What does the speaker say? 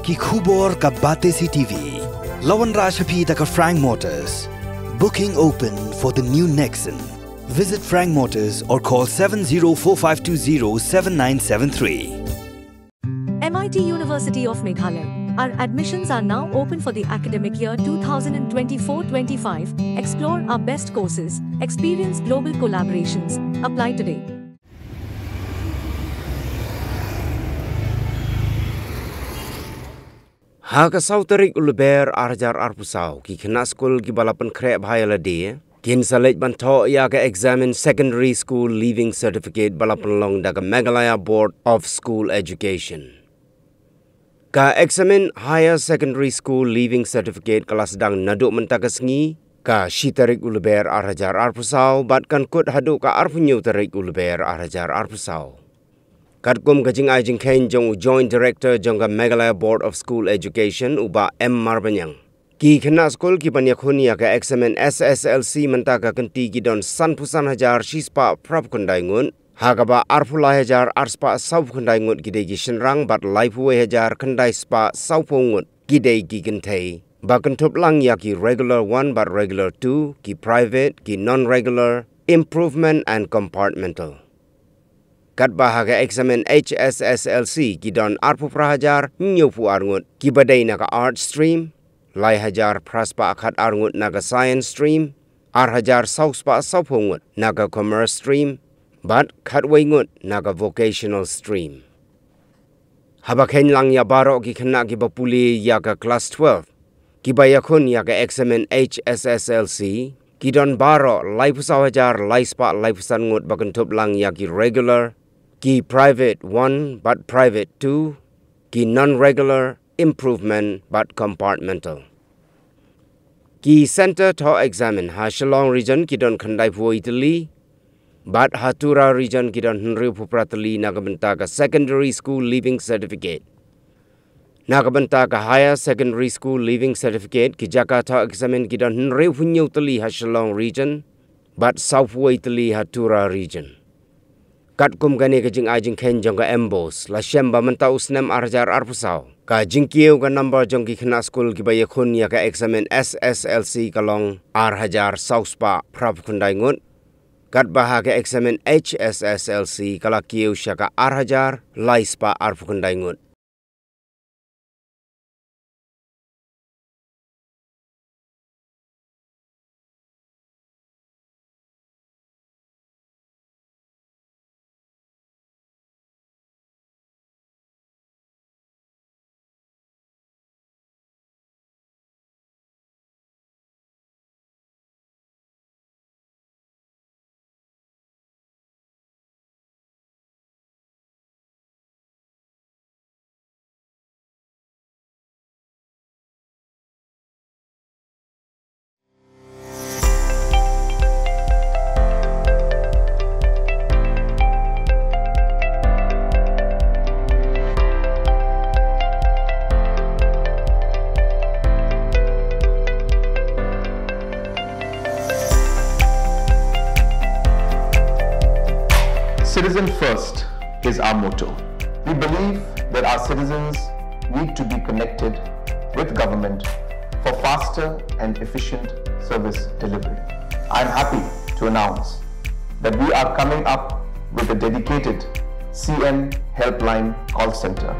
ki khubor ka bate si TV. Lawan Rashapi da ka Frank Motors. Booking open for the new Nexon. Visit Frank Motors or call 7045207973. MIT University of Meghalaya. Our admissions are now open for the academic year 2024-25. Explore our best courses, experience global collaborations. Apply today. Haga sauterik uluber arjar arpusau ki Khynnah Skul ki balapan krep hayala de kin salej banto ya ka examine secondary school leaving certificate balapan long daga Meghalaya Board of School Education. Ka examine higher secondary school leaving certificate kelas dang naduk mentakas ngi ka shitarik uluber arjar arpusau bat kan kut haduk ka arpunyu tarik uluber arjar arpusau. Katkum kajing ajing kain jong Joint Director jong ka Meghalaya Board of School Education uba M Marbanyang. Ki Khynnah Skul ki Ïakhun ya ka examine Sslc mentaka kenti ki don sanpusan hajar shispa prap kundai ngun hagaba arpulai hajar arspa saup kundai ngut gidei ki shenrang bat laipuwe hajar kundai spa saupo ngut gidei ki gentei bakan tup lang ya ki regular 1 but regular 2 ki private ki non-regular improvement and compartmental. Kat bahaga examen Hsslc ki don arpu prahajar nyopu arngut ki badai naga art stream, lai hajar praspa akhat arngut naga science stream, ar hajar sauspa saupungut naga commerce stream, but khatway ngut naga vocational stream. Habakhen lang ya baro ki Khynnah ki bapuli ya ka class 12, ki Ïakhun ya ka examen Hsslc, ki don baro lai pusaw hajar lai spa lai pusan ngut bakentup lang ya ki regular, ki private 1 but private 2, ki non-regular improvement but compartmental. Ki center to examine Hsslc region ki don khandai pu Italy, but Hatura region ki don Henry Pupratali nagabenta ka secondary school leaving certificate. Nagabenta ka higher secondary school leaving certificate ki Jakarta examine ki don Henry Punyutali Hsslc region, but South Italy Hatura region. Katkum gani ka jing ajing ken jong ka embos la shemba menta usnem arjar arpusau ka jingkieu ka number jong ki Khynnah Skul ki Ïakhun ya ka examen Sslc kalong ar hajar sauspa prap kundai ngut kat baha ka examen Hsslc kala kieu sya ka ar hajar laispa ar kundai ngut. Citizen first is our motto. We believe that our citizens need to be connected with government for faster and efficient service delivery. I am happy to announce that we are coming up with a dedicated CM helpline call center